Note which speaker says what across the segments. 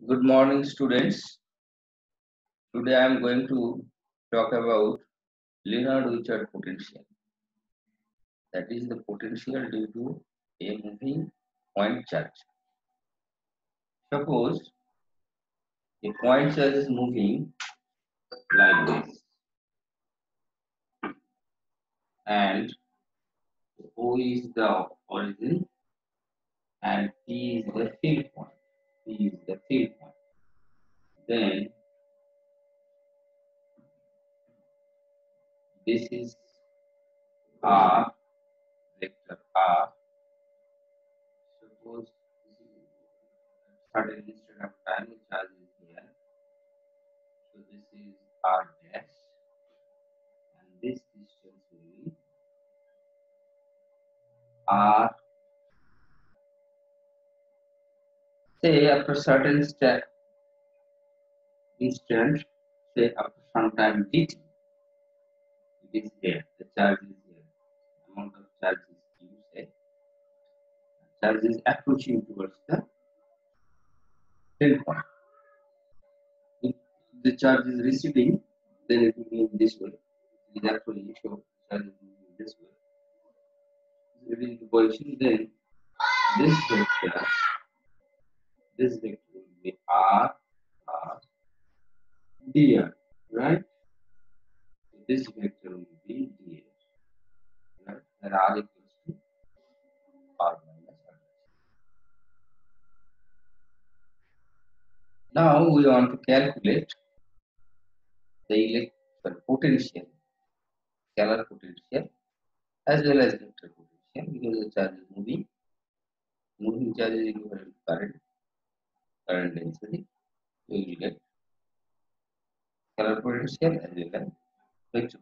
Speaker 1: Good morning, students. Today I am going to talk about Leonard-Richard potential. That is the potential due to a moving point charge. Suppose a point charge is moving like this, and O is the origin, and P is the field point. P is the field point. Then this is R, vector R. Suppose certain instant of time the charge is here. So this is R dash, and this distance will be R. Say after certain instant, say after some time dt, it is here. The charge is here. Amount of charge is Q. Say charge is approaching towards the end point. If the charge is receding, then it will be in this way. It is actually show charge is moving in this way. If it is the position, then this vector will be R dr, right? So this vector will be dr, right? And R equals to R minus R. Now we want to calculate the potential, scalar potential, as well as vector potential, because the charge is moving. Moving charge is equivalent to current density. We will get scalar potential as well as vector potential.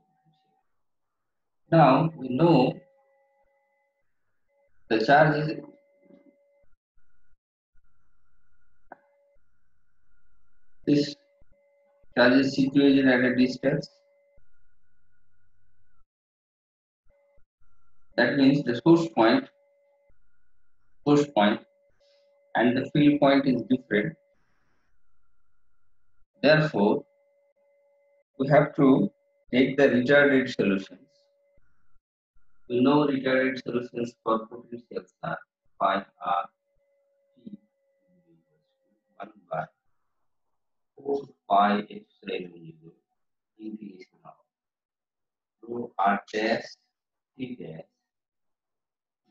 Speaker 1: Now we know the charge is this charge is situated at a distance. That means the source point and the field point is different. Therefore, we have to take the retarded solutions. We know retarded solutions for potentials are phi r t 1 by 4 pi epsilon 0 integration of rho r dash t dash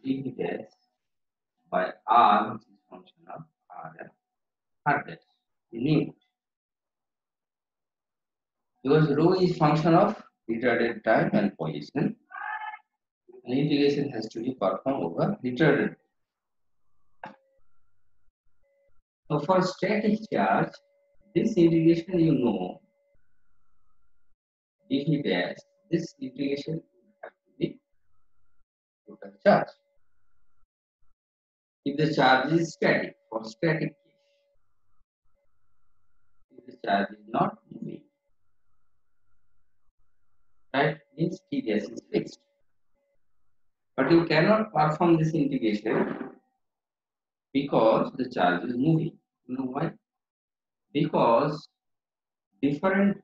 Speaker 1: d dash by r, which is function of r and r dash. We need because rho is function of retarded time and position. An integration has to be performed over retarded. So for static charge, this integration you know dv dash, this integration has to be total charge. If the charge is static, for static case, if the charge is not moving, right, means T dash is fixed. But you cannot perform this integration because the charge is moving. You know why? Because different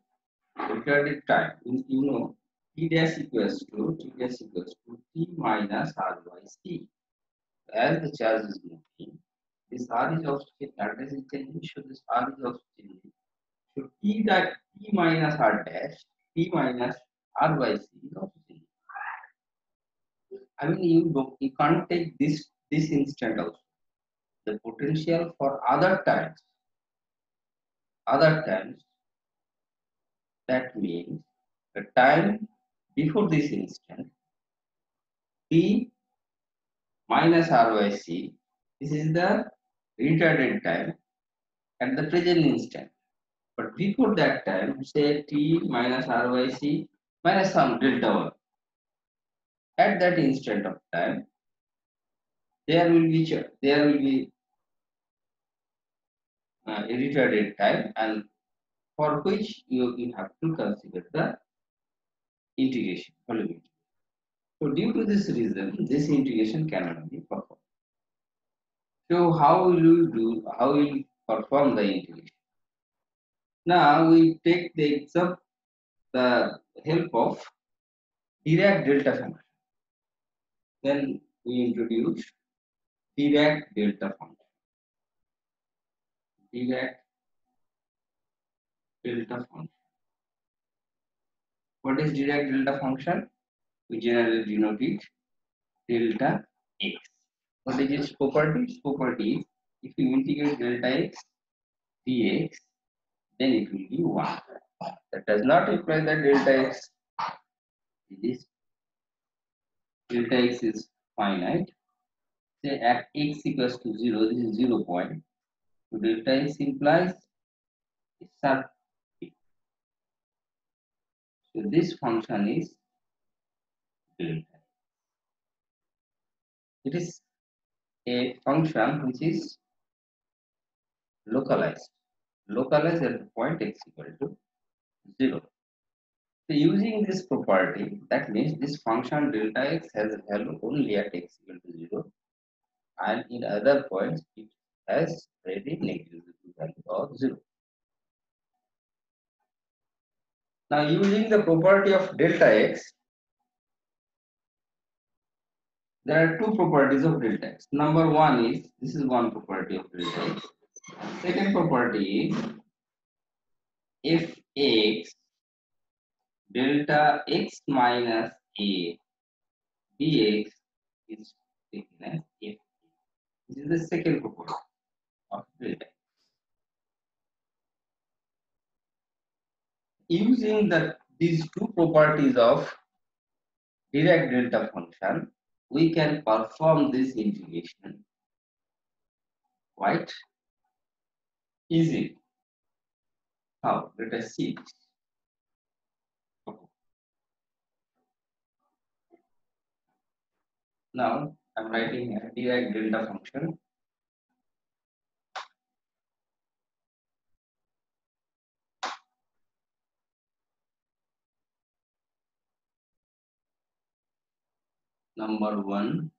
Speaker 1: retarded time, you know, T dash equals to T minus R by C. As the charge is moving, this R is also address is changing, so this R is also changing. So T minus R dash, T minus R by C is also changing. I mean, you can't take this instant also. The potential for other times, that means the time before this instant, T minus R by C, this is the retarded time at the present instant. But before that time, say T minus R by C minus some delta 1. At that instant of time, there will be a retarded time, and for which you have to consider the integration, volume integration. So due to this reason, this integration cannot be performed. So how will perform the integration. Now we take the help of Dirac delta function. Then we introduce Dirac delta function. Dirac delta function. What is Dirac delta function? We generally denote it delta x. What is its property? Its property is if you integrate delta x dx, then it will be 1. That does not imply that delta x is finite. Say at x equals to 0, this is 0 point. So delta x implies a sub. So this function is delta. It is a function which is localized. Localized at the point x equal to 0. So using this property, that means this function delta x has a value only at x equal to 0, and in other points it has already negligible value of 0. Now using the property of delta x, there are two properties of delta x. Number one is, this is one property of delta x. Second property is if x delta x minus a dx is taken as f. This is the second property of delta x. Using these two properties of Dirac delta function, we can perform this integration quite easily. How? Let us see this. Now I am writing a Dirac delta function. Number 1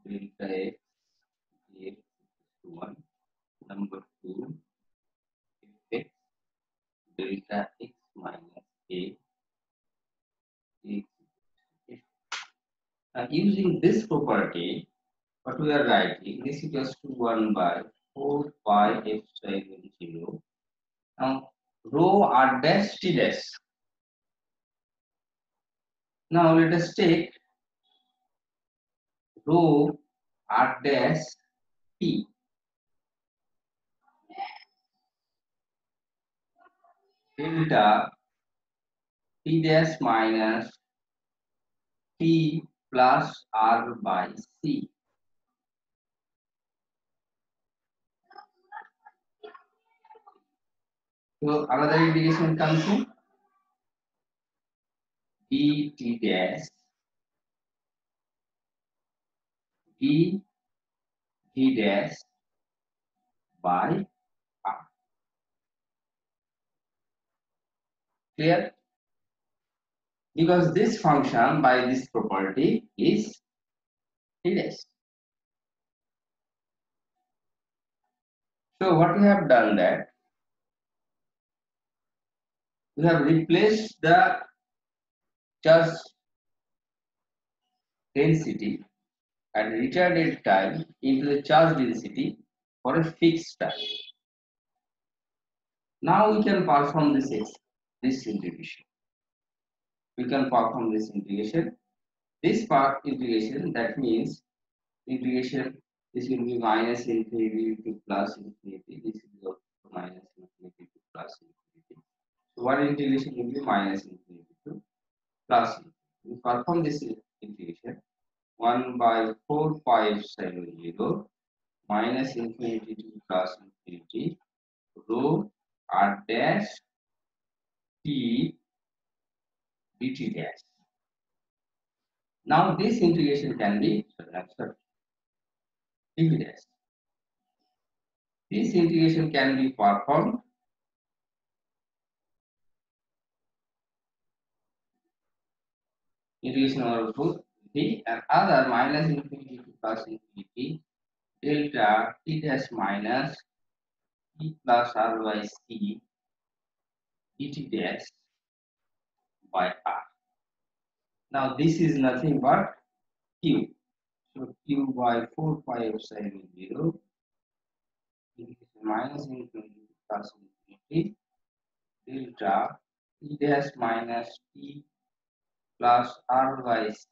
Speaker 1: delta x dx to 1. Number 2 x delta x minus a dx. Now using this property, what we are writing, this equals to 1 by 4 pi epsilon 0. Now rho r dash t dash. Now let us take rho r dash t. Delta t dash minus t plus r by c. So another integration comes in dt dash d d dash by r. Clear? Because this function by this property is d dash. So what we have done that we have replaced the charge density at retarded time into the charge density for a fixed time. Now we can perform this integration. We can perform this integration. This part integration, that means integration, this will be minus infinity to plus infinity. This is also minus infinity to plus infinity. So one integration will be minus infinity to plus infinity. We perform this integration. 1 by 4 pi epsilon 0 minus infinity to plus infinity rho r dash t dt dash. Now this integration can be dv dash. This integration can be performed integration over both v and other minus infinity to plus infinity delta t dash minus t plus r by c dt dash by r. Now this is nothing but q. So q by 4 pi epsilon 0 minus infinity plus infinity delta t dash minus t plus r by c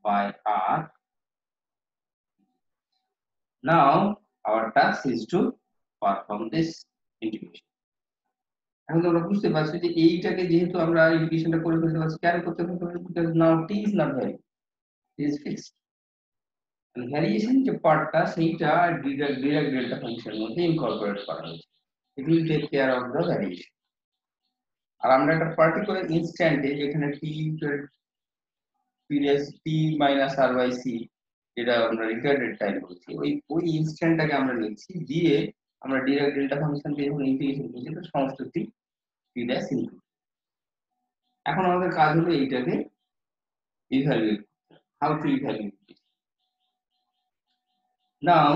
Speaker 1: by r. Now our task is to perform this integration. এখন তোমরা বুঝতে পারছো যে এইটাকে যেহেতু আমরা ইন্টিগ্রেশনটা করে ফেলতে পারছি, কেন করতে পারছি? because now t is not variable, it is fixed. and variation যে পার্টটা সেইটা ডিরাক ডেল্টা ফাংশনের মধ্যে ইনকর্পোরেট করা হয়েছে. it will take care of the variation. আর আমরা একটা পার্টিকুলার ইনস্ট্যান্টে যেখানে t period t minus r by c যেটা আমরা রিটার্ডেড টাইম বলছি, ওই ইনস্ট্যান্টটাকে আমরা লিখছি, দিয়ে আমরা ডিরাক ডেল্টা ফাংশন দিয়ে যখন ইন্টিগ্রেশন করছি তো সমস্ত t ড্যাশ ইনক্লুড. এখন আমাদের কাজ হলো এইটাকে evaluate. How to evaluate this? Now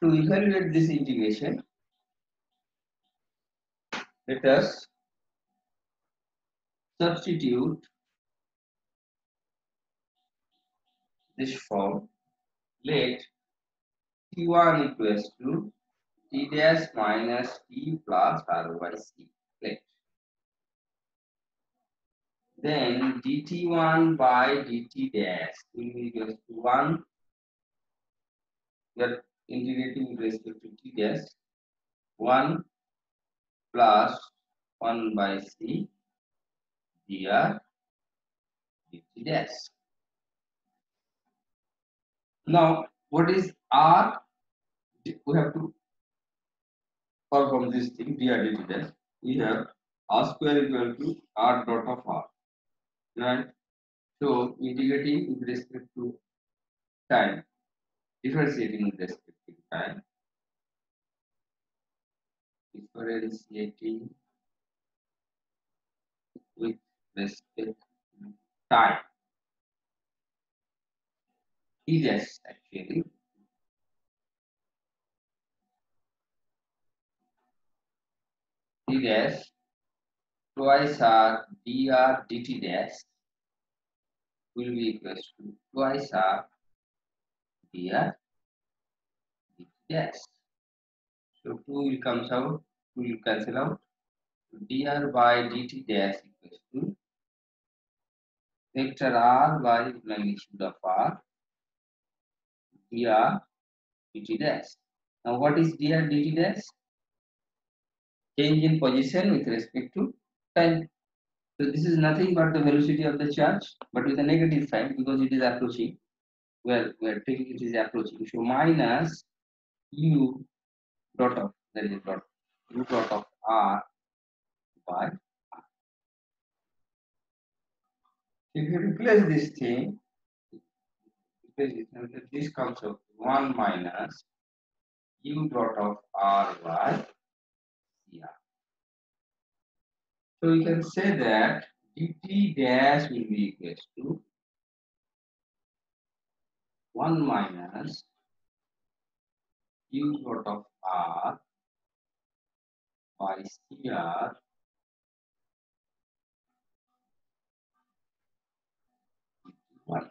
Speaker 1: to evaluate this integration, let us substitute this form. Let t1 equals to t dash minus t plus r by c. Let then dt1 by dt dash will be equals to 1. We are integrating with respect to t dash 1 plus 1 by c dr dt dash. Now what is r? We have to perform this thing dr dt dash. We have r square equal to r dot of r, right? So integrating with respect to time, differentiating with respect to time, differentiating with respect to time. T dash actually t dash twice r dr dt dash will be equals to twice r dr dt dash. So 2 will comes out, 2 will cancel out. dr by dt dash equals to vector r by magnitude of r dr dt dash. Now what is dr dt dash? Change in position with respect to time. So this is nothing but the velocity of the charge, but with a negative sign because it is approaching. Well, we are taking it is approaching. So minus u dot of, that is dot, u dot of r by r. If you replace this thing, this comes out 1 minus u dot of r by cr. So we can say that dt dash will be equals to 1 minus u dot of r by cr dt1.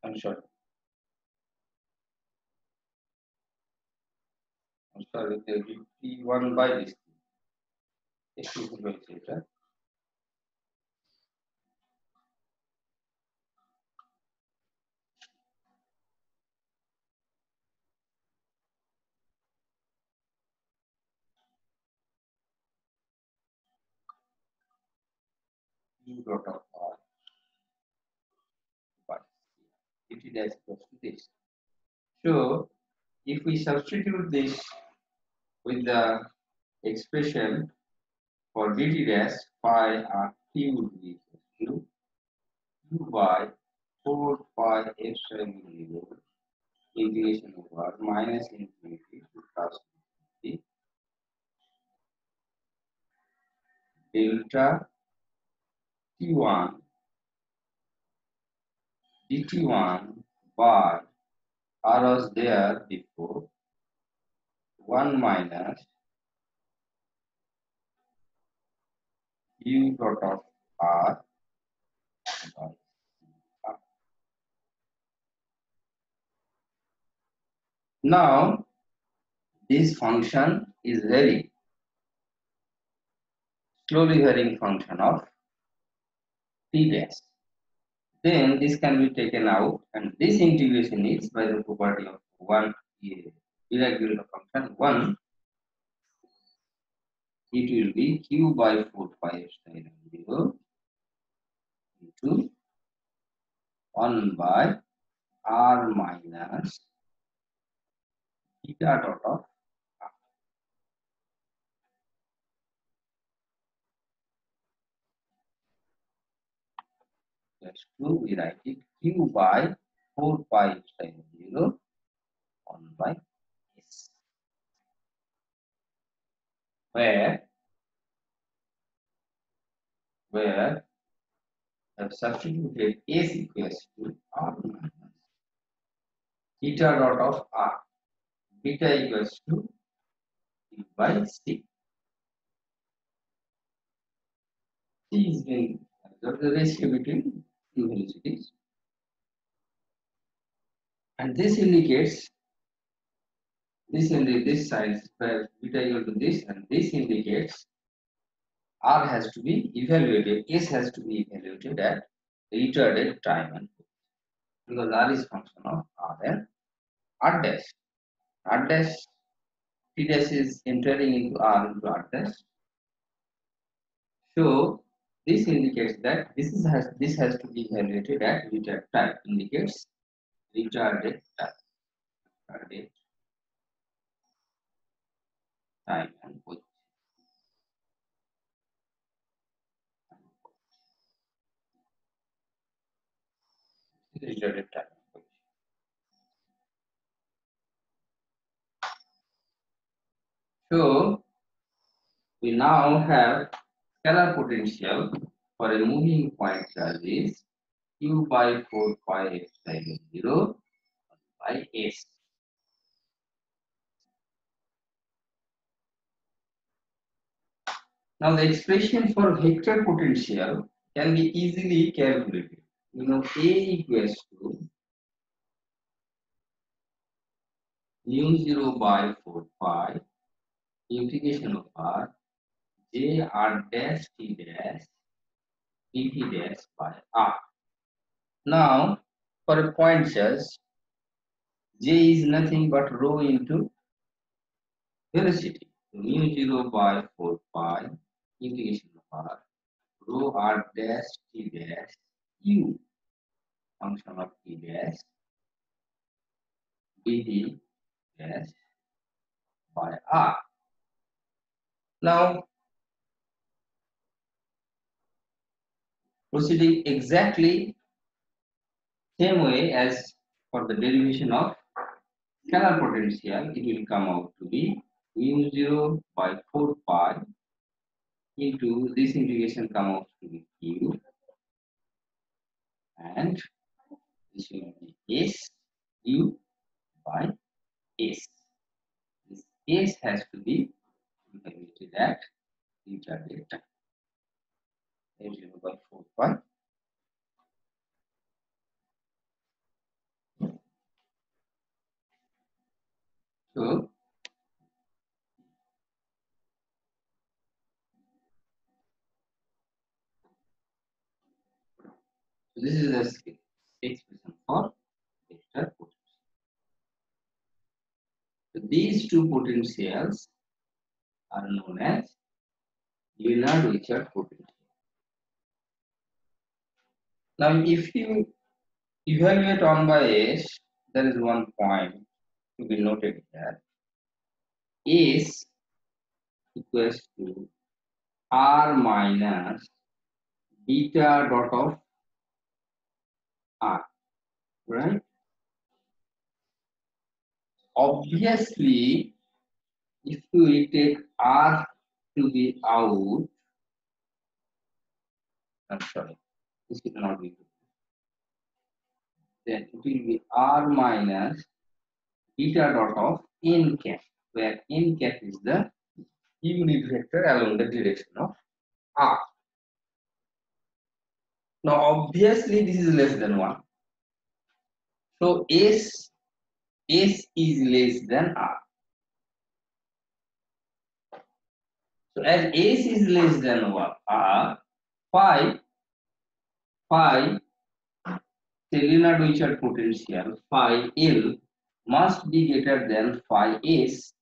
Speaker 1: I'm sorry. I'm sorry, the dt1 by this thing. X is equal to theta. U dot of r by dt dash equals to this. So if we substitute this with the expression for dt dash, phi r t would be equal to q by 4 pi epsilon 0 integration over minus infinity to plus infinity delta t1 dt1 by r was there before 1 minus u dot of r by r. Now this function is very slowly varying function of t dash. Then this can be taken out, and this integration is by the property of one irregular function 1. It will be q by 4 pi epsilon 0 into 1 by r minus theta dot of r. That's true. We write it q by 4 pi epsilon 0 1 by s, where I've substituted s equals to r minus theta dot of r, beta equals to u by c. C is being observed the ratio between two velocities, and this indicates this side where beta equal to this, and this indicates r has to be evaluated, s has to be evaluated at retarded time, and because r is function of r and r dash. R dash t dash is entering into r into r dash. So this indicates that this has to be evaluated at retarded time, indicates retarded time, retarded time and position. Retarded time and position. So we now have scalar potential for a moving point charge is q by 4 pi epsilon 0 by s. Now the expression for vector potential can be easily calculated. You know, A equals to mu 0 by 4 pi integration of r j r dash t dash dt dash by r. Now for a point charge, j is nothing but rho into velocity. So mu 0 by 4 pi integration of r rho r dash t dash u function of t dash dt dash by r. Now proceeding exactly same way as for the derivation of scalar potential, it will come out to be mu 0 by 4 pi into this integration come out to be q, and this will be s u by s. This s has to be evaluated at retarded time. Mu 0 by 4 pi. So this is the expression for vector potential. So these two potentials are known as Leonard-Richard potential. Now, if you evaluate 1 by s, there is one point to be noted here. S equals to r minus beta dot of R, right? Obviously, if we take R to be out, I'm sorry, this is not be good. Then it will be R minus eta dot of n cap, where n cap is the unit vector along the direction of R. Now, obviously, this is less than 1. So, S is less than R. So, as S is less than 1, R, phi solenoid potential phi L must be greater than phi S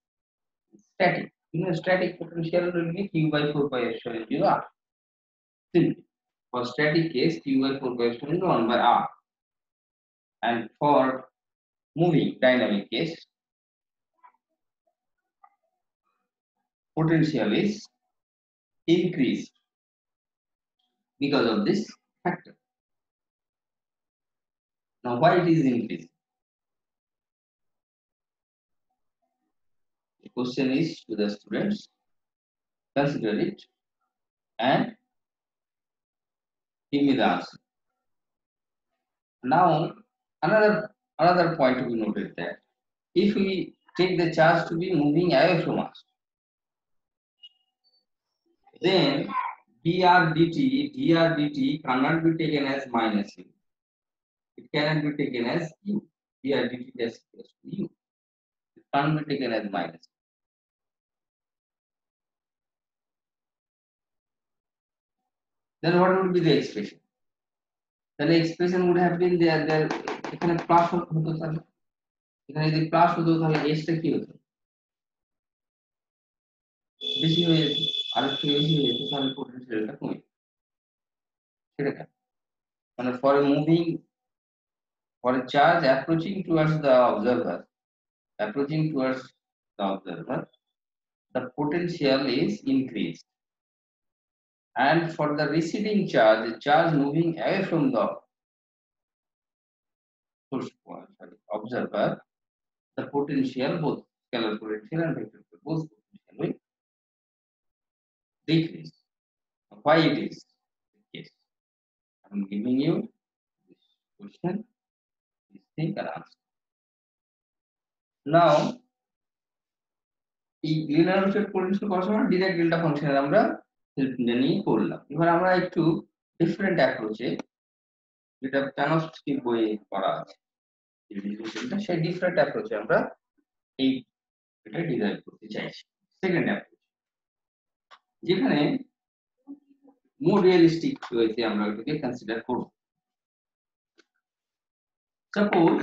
Speaker 1: static. Static potential will be Q by 4 pi epsilon 0 R. Simply. For static case, Q by 4 pi epsilon 0 1 by R. And for moving dynamic case, potential is increased because of this factor. Now, why it is increased? The question is to the students, consider it and give me the answer. Now, another point to be noted that if we take the charge to be moving away from us, then dr dt cannot be taken as minus u. It cannot be taken as u. Dr dt dash equals to u. It cannot be taken as minus. Then what would be the expression? Then the expression would have been there. এখানে plus হতো তাহলে এখানে যদি plus হতো তাহলে s টা কি হতো? বেশি হয়ে যেত, আর একটু বেশি হয়ে যেত তাহলে পোটেনশিয়ালটা কমে যেত। সেটা মানে for a moving, for a charge approaching towards the observer, the potential is increased, and for the receding charge, the charge moving away from the source point, observer, the potential, both scalar potential and vector potential, both potential will decrease. Why it is the case? I'm giving you this question, this thing and answer. Now, এই linear potential করার সময় Dirac delta ফাংশনের আমরা help নিয়ে করলাম। এবার আমরা একটু ডিফারেন্ট অ্যাপ্রোচে, যেটা চানস্কি বইয়ে করা আছে সেই ডিফারেন্ট অ্যাপ্রোচে আমরা এই এটা ডিরাইভ করতে চাইছি। সেকেন্ড অ্যাপ্রোচ, যেখানে মোর রিয়েলিস্টিক ওয়েতে আমরা এটাকে কনসিডার করব। Suppose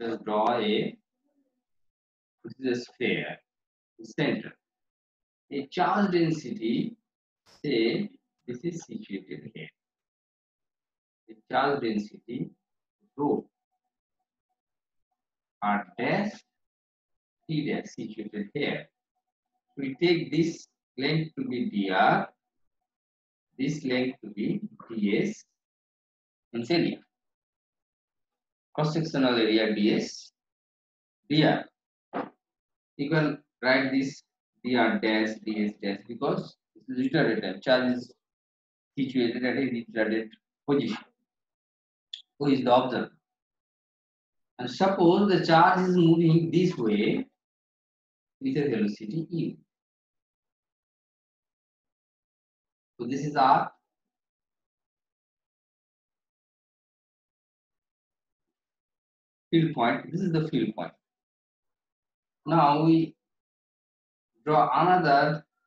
Speaker 1: let us draw this is a sphere, the center, a charge density, say this is situated here, the charge density rho r dash t dash situated here. We take this length to be dr, this length to be ds, and area, cross sectional area ds dr. You can write this dr dash ds dash because this is retarded charge is situated at a retarded position. Who is the observer? And suppose the charge is moving this way with a velocity u. So this is our field point. This is the field point. Now we draw another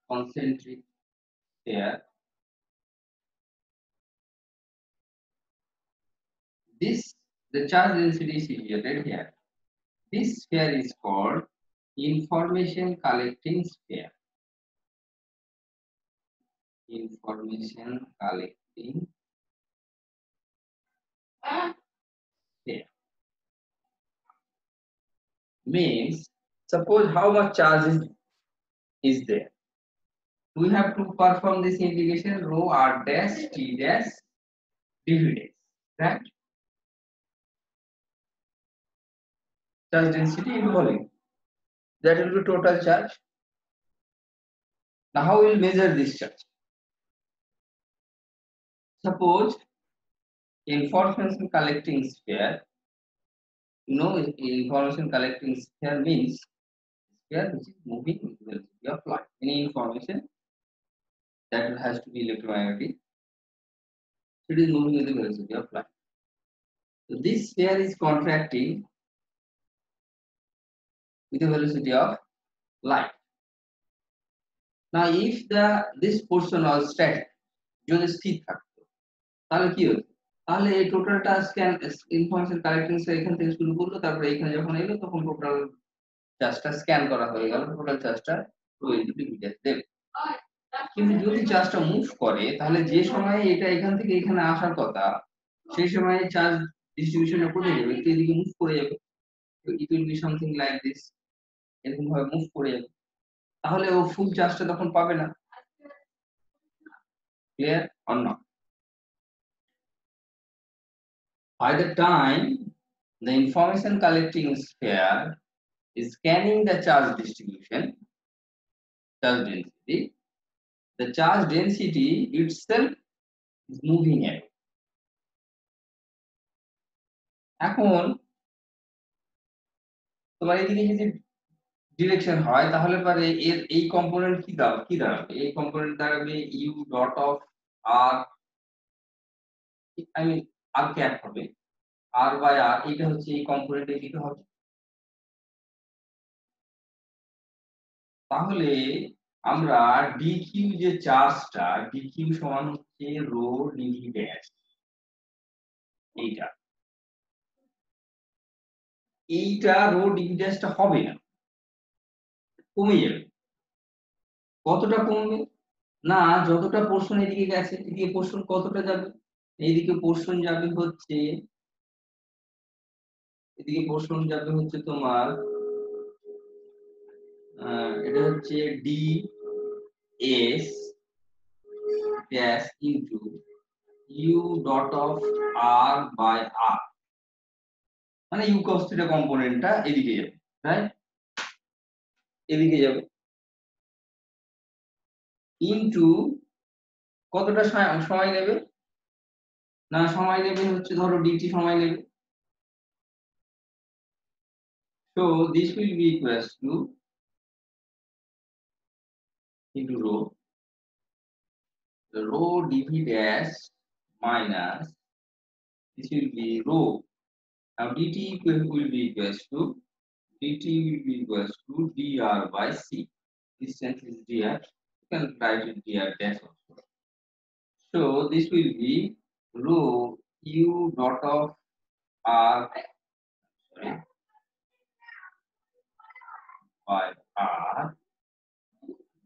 Speaker 1: concentric sphere. The charge density is situated here. This sphere is called information collecting sphere. Information collecting sphere means, suppose how much charge is there. we have to perform this integration rho r dash t dash dv dash, right? Charge density into volume. That will be total charge. Now, how we will measure this charge? Suppose information collecting sphere, information collecting sphere means sphere which is moving with the velocity of light. Any information that has to be electromagnetic, it is moving with the velocity of light. So this sphere is contracting with the velocity of light. Now, if this portion was static, যদি স্থির থাকতো তাহলে কি হতো? তাহলে এই টোটালটা scan information collecting এখান থেকে শুরু করলো, তারপরে এখানে যখন এলো তখন টোটাল চার্জটা স্ক্যান করা হয়ে গেল, টোটাল চার্জটা দেবে। কিন্তু যদি চার্জটা মুভ করে তাহলে যে সময়ে এটা এখান থেকে এখানে আসার কথা সেই সময়ে চার্জ ডিস্ট্রিবিউশনটা কোথায় যাবে? একটু এদিকে মুভ করে যাবে। It will be something like this, এরকম ভাবে মুভ করে যাবে। তাহলে ও ফুল চার্জটা তখন পাবে না। Clear or not? By the time the information collecting sphere is scanning the charge distribution, charge density, the charge density itself is moving away. এখন তোমার এদিকে যদি ডিরেকশন হয় তাহলে পরে এর এই কম্পোনেন্ট কি দাঁড়াবে? এই কম্পোনেন্ট দাঁড়াবে u dot of r, I mean r cap হবে, আর বাই আর, এটা হচ্ছে এই কম্পোনেন্ট এদিকে হবে। তাহলে আমরা ডিকিউ যে চার্জটা, ডিকিউ সমান হচ্ছে রো ডিভি ড্যাশ, এইটা রো ডিভি ড্যাশটা হবে না, কমে যাবে। কতটা কমবে? না, যতটা পোর্শন এদিকে গেছে, এদিকে পোর্শন কতটা যাবে? এইদিকে পোর্শন যাবে হচ্ছে, এদিকে পোর্শন যাবে হচ্ছে তোমার এটা হচ্ছে D S dash into U dot of R by R, মানে ইউ cos থিটা কম্পোনেন্টটা এদিকে যাবে, রাইট? এদিকে যাবে ইনটু কতটা সময় নেবে? না, সময় নেবে হচ্ছে ধরো ডিটি সময় নেবে। So this will be equals to into rho dv dash minus this will be rho. Now dt will be equals to dr by c. Distance is dr. You can write it dr dash also. So this will be rho u dot of r, sorry, by r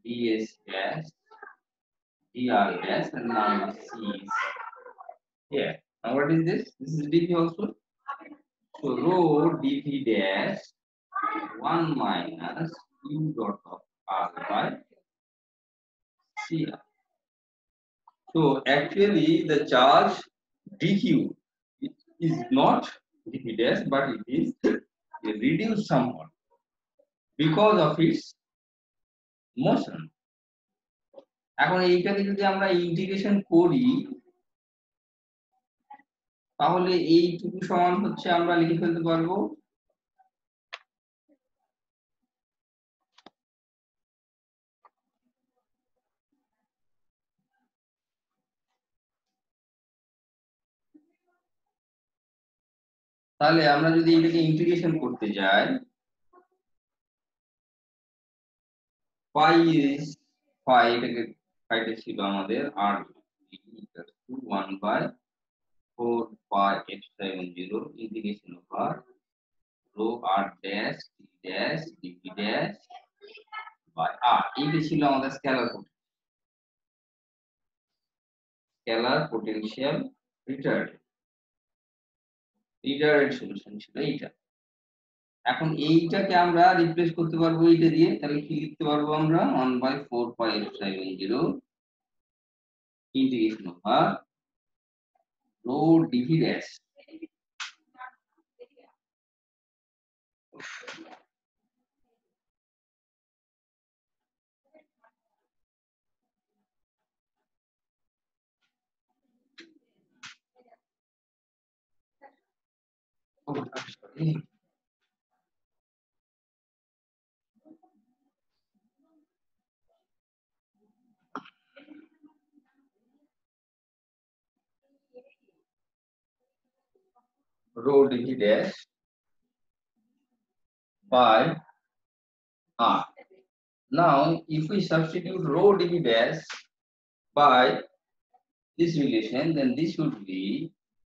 Speaker 1: ds dash dr dash, and now c is here. Now what is this? This is dv also. So rho dv dash 1 minus u dot of r by cr. So actually the charge dq is not dv dash, but it is reduced somewhat because of its motion. এখন এইটাকে যদি আমরা integration করি তাহলে এইটুকু সমান হচ্ছে আমরা লিখে ফেলতে পারবো তাহলে আমরা যদি এটাকে ইন্টিগ্রেশন করতে যাই, পাই এটাকে পাইতে ছিল আমাদের r equals to 1 by 4 pi epsilon 0 integration over rho r dash t dash dv dash by r. এইটা ছিল আমাদের স্কেলার পোটেনশিয়াল রিটার্ডেড সলিউশন ছিল এইটা। এখন এইটাকে আমরা রিপ্লেস করতে পারবো এইটা দিয়ে, তাহলে কি লিখতে পারবো আমরা 1/4πε0 integration over rho D V dash. Rho dv dash by r. Now, if we substitute rho dv dash by this relation, then this would be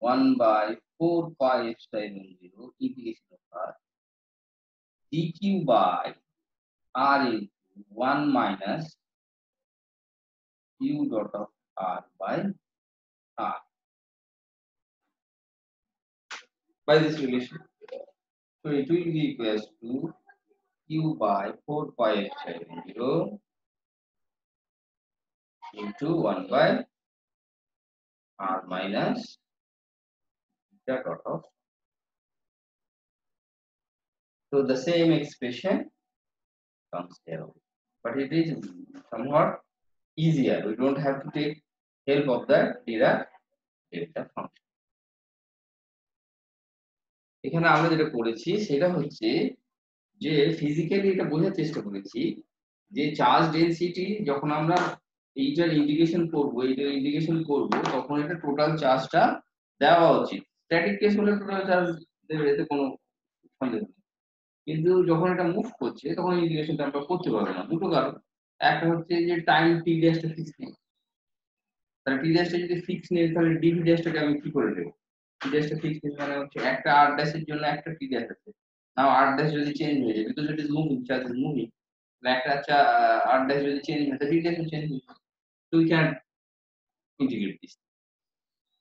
Speaker 1: 1/4πε0 integration of r dq by r into 1 minus u dot of r by r by this relation. So it will be equals to q by 4πε0 into 1 by r minus the dot of. So the same expression comes here, but it is somewhat easier. We don't have to take help of the Dirac delta function. এখানে আমরা যেটা করেছি সেটা হচ্ছে যে physically এটা বোঝার চেষ্টা করেছি যে চার্জ ডেনসিটি যখন আমরা এইটার ইন্টিগ্রেশন করব তখন এটা টোটাল চার্জটা দেওয়া উচিত। স্ট্যাটিক কেস হলে টোটাল চার্জ দেবে, এতে কোনো সন্দেহ নেই। কিন্তু যখন এটা মুভ করছে তখন ইন্টিগ্রেশনটা আমরা করতে পারবো না, দুটো কারণ। একটা হচ্ছে যে টাইম টি ড্যাশটা ফিক্স নেই, তাহলে টি ড্যাশটা যদি ফিক্স নেই তাহলে ডিভি ড্যাশটাকে আমি কি করে দেবো? টি ড্যাশটা ফিক্স নেই মানে হচ্ছে একটা আর ড্যাশের জন্য একটা টি ড্যাশ আছে, নাও আর ড্যাশ যদি চেঞ্জ হয়ে যায়, because it is moving, charge is moving, একটা আর ড্যাশ যদি চেঞ্জ হয় তাহলে টি ড্যাশ চেঞ্জ হবে, so we can integrate this.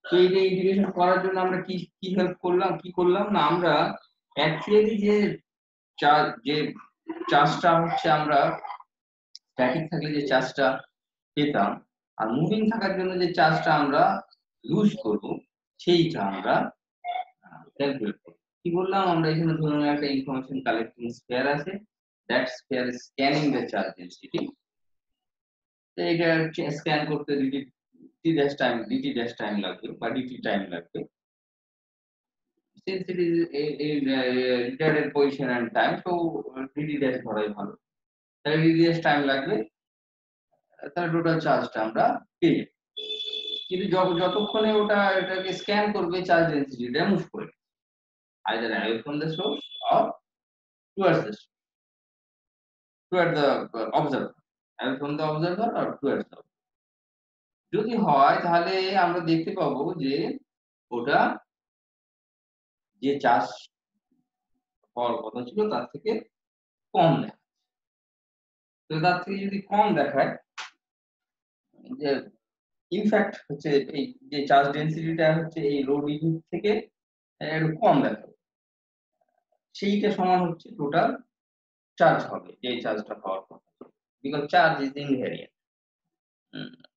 Speaker 1: তো এই যে ইন্টিগ্রেশন করার জন্য আমরা কি কি হেল্প করলাম, কি করলাম না, আমরা অ্যাকচুয়ালি যে চার্জটা হচ্ছে আমরা স্ট্যাটিক থাকলে যে চার্জটা পেতাম আর মুভিং থাকার জন্য যে চার্জটা আমরা লুজ করব সেইটা আমরা ক্যালকুলেট করব। কি বললাম, আমরা এখানে ধরুন একটা ইনফরমেশন কালেক্টিং স্ফিয়ার আছে, that sphere is scanning the charge density. তো এটা স্ক্যান করতে dt ড্যাশ টাইম লাগবে বা dt টাইম লাগবে, since it is in retarded position and time, so dt dash ধরাই ভালো। তাহলে dt dash টাইম লাগবে, তাহলে টোটাল চার্জটা আমরা পেয়ে যাবো। কিন্তু যতক্ষণে এটাকে স্ক্যান করবে চার্জ ডেনসিটিটা মুভ করে either away from the source or towards the source, toward the observer, away from the observer or towards the observer। যদি হয় তাহলে আমরা দেখতে পাবো যে ওটা যে চার্জ হওয়ার কথা ছিল তার থেকে কম দেখায়। তো তার থেকে যদি কম দেখায়, যে ইনফ্যাক্ট হচ্ছে এই যে চার্জ ডেনসিটিটা হচ্ছে এই রো ডিভি থেকে একটু কম দেখাবে, সেইটা সমান হচ্ছে টোটাল চার্জ হবে, যে চার্জটা পাওয়ার কথা, because charge is invariant.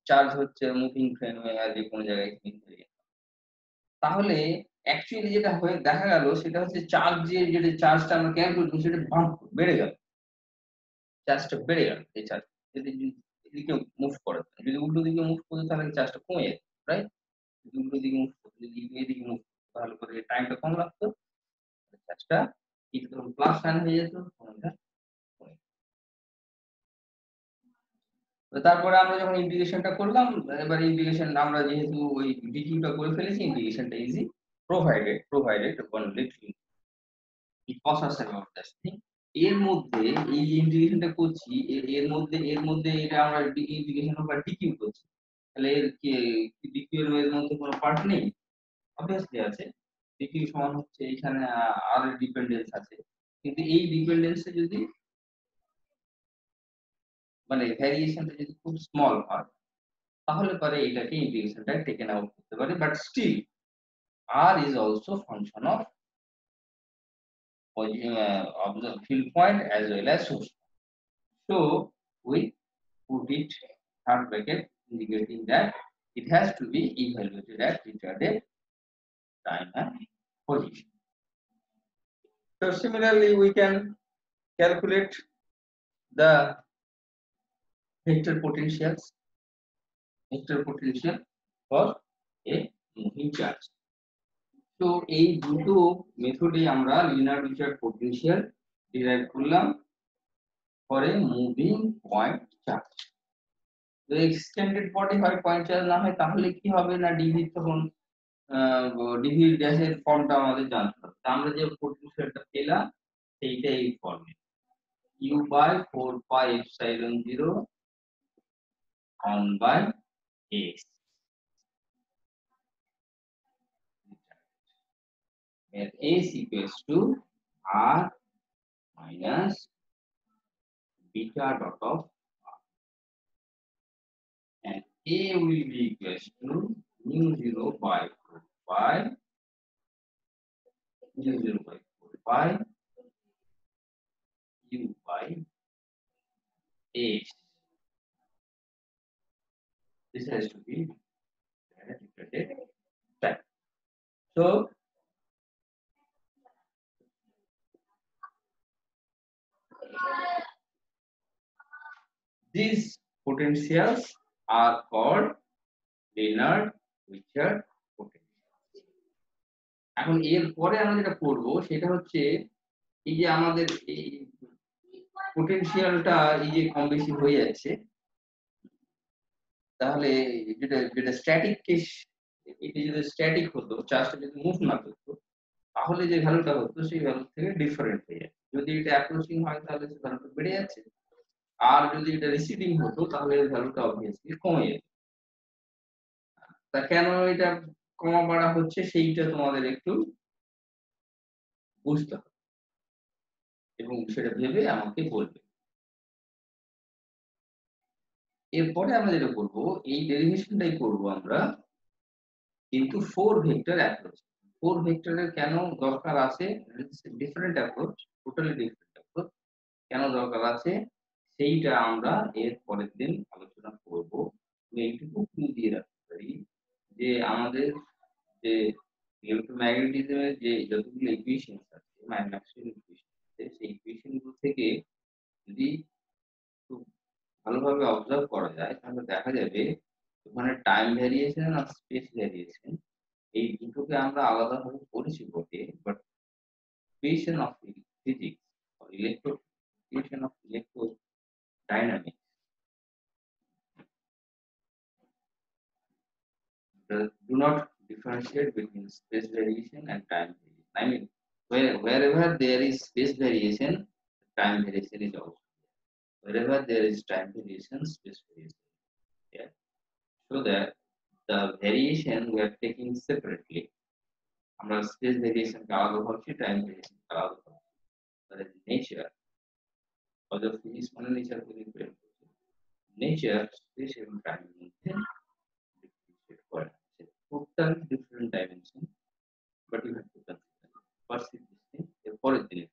Speaker 1: Charge হচ্ছে মুভিং ফ্রেমে আর যে কোনো জায়গায় ইনভ্যারিয়েন্ট। তাহলে অ্যাকচুয়ালি যেটা হয়ে দেখা গেল সেটা হচ্ছে যেটা চার্জটা আমরা ক্যালকুলেট করছি সেটা বাম্প বেড়ে গেল, চার্জটা বেড়ে গেল। এই চার্জ যদি এদিকে মুভ করে, যদি উল্টো দিকে মুভ করে তাহলে চার্জটা কমে যেত, রাইট? যদি উল্টো দিকে মুভ করতে, যদি এদিকে মুভ করতে তাহলে করে টাইমটা কম লাগতো, চার্জটা ঠিক ধরুন প্লাস সাইন হয়ে যেত, তারপরে আমরা যখন ইন্টিগ্রেশনটা করলাম, এবার ইন্টিগ্রেশন আমরা যেহেতু ওই ডিকিউটা করে ফেলেছি, ইন্টিগ্রেশনটা easy, provided only it costs us about this thing। এর মধ্যে এই যে ইন্টিগ্রেশনটা করছি এর মধ্যে এটা আমরা ইন্টিগ্রেশন বা ডিকিউ করছি, তাহলে এর কি ডিকিউ এর মধ্যে কোনো পার্ট নেই? অবভিয়াসলি আছে। ডিকিউ সমান হচ্ছে এখানে আর এর ডিপেন্ডেন্স আছে, কিন্তু এই ডিপেন্ডেন্সে যদি মানে ভ্যারিয়েশনটা যদি খুব স্মল হয় তাহলে পরে এটাকে ইন্টিগ্রেশনটা টেকেন আউট করতে পারে, but still r is also function of observe field point as well as source. So we put it third bracket indicating that it has to be evaluated at retarded time and position. So similarly, we can calculate the vector potential for a moving charge. So এই দুটো মেথডে আমরা linear Richard potential derive করলাম for a moving point charge. তো extended 45 point charge না হয় তাহলে কি হবে না ডিভি তখন ডিভি ড্যাশের ফর্মটা আমাদের জানতে হবে। তা আমরা যে পোটেনশিয়ালটা পেলাম সেইটা এই ফর্মে u by 4 pi epsilon 0 on by s, where s equals to r minus beta dot of r, and a will be equals to mu 0 by 4 pi mu 0 by 4 pi u by s. This has to be integrated time. So these potentials are called Leonard Richard potentials. এখন এর পরে আমরা যেটা করব সেটা হচ্ছে এই যে আমাদের এই পোটেনশিয়ালটা এই যে কম বেশি হয়ে যাচ্ছে, তাহলে যেটা স্ট্যাটিক কেস, এটা যদি স্ট্যাটিক হতো, চার্জটা যদি মুভ না করতো, তাহলে যে ভ্যালুটা হতো সেই ভ্যালু থেকে ডিফারেন্ট হয়ে যায়। যদি এটা অ্যাপ্রোচিং হয় তাহলে সেই ভ্যালুটা বেড়ে যাচ্ছে, আর যদি এটা রিসিডিং হতো তাহলে এর ভ্যালুটা অবভিয়াসলি কমে যেত। তা কেন এটা কমা বাড়া হচ্ছে সেইটা তোমাদের একটু বুঝতে হবে এবং সেটা ভেবে আমাকে বলবে। এরপরে আমরা যেটা করব, এই ডেরিভেশনটাই করব আমরা কিন্তু 4 ভেক্টর অ্যাপ্রোচ। 4 ভেক্টরের কেন দরকার আছে, different approach, totally different approach কেন দরকার আছে সেইটা আমরা এর পরের দিন আলোচনা করব। এইটুকু ক্লু দিয়ে রাখতে পারি যে আমাদের যে ইলেক্ট্রোম্যাগনেটিজমের যে যতগুলো ইকুয়েশনস আছে, ম্যাক্সওয়েল ইকুয়েশন আছে, সেই ইকুয়েশন গুলো থেকে যদি খুব ভালোভাবে অবজার্ভ করা যায় তাহলে দেখা যাবে ওখানে টাইম ভ্যারিয়েশন আর স্পেস ভ্যারিয়েশন এই দুটোকে আমরা আলাদাভাবে পড়েছি বটে, but equation of physics or equation of electrodynamics do not differentiate between space variation and time variation. I mean, wherever there is space variation, time variation is also there. Wherever there is time variation, space variation is there. So that the variation we are taking separately. আমরা space variation কে আলাদা ভাবছি, time variation কে আলাদা ভাবছি। Whereas nature, other physics মানে nature কে different করছে। Nature space এবং টাইমের মধ্যে differentiate করে না। Total different dimension, but you have to consider perceive this thing এর পরের দিনে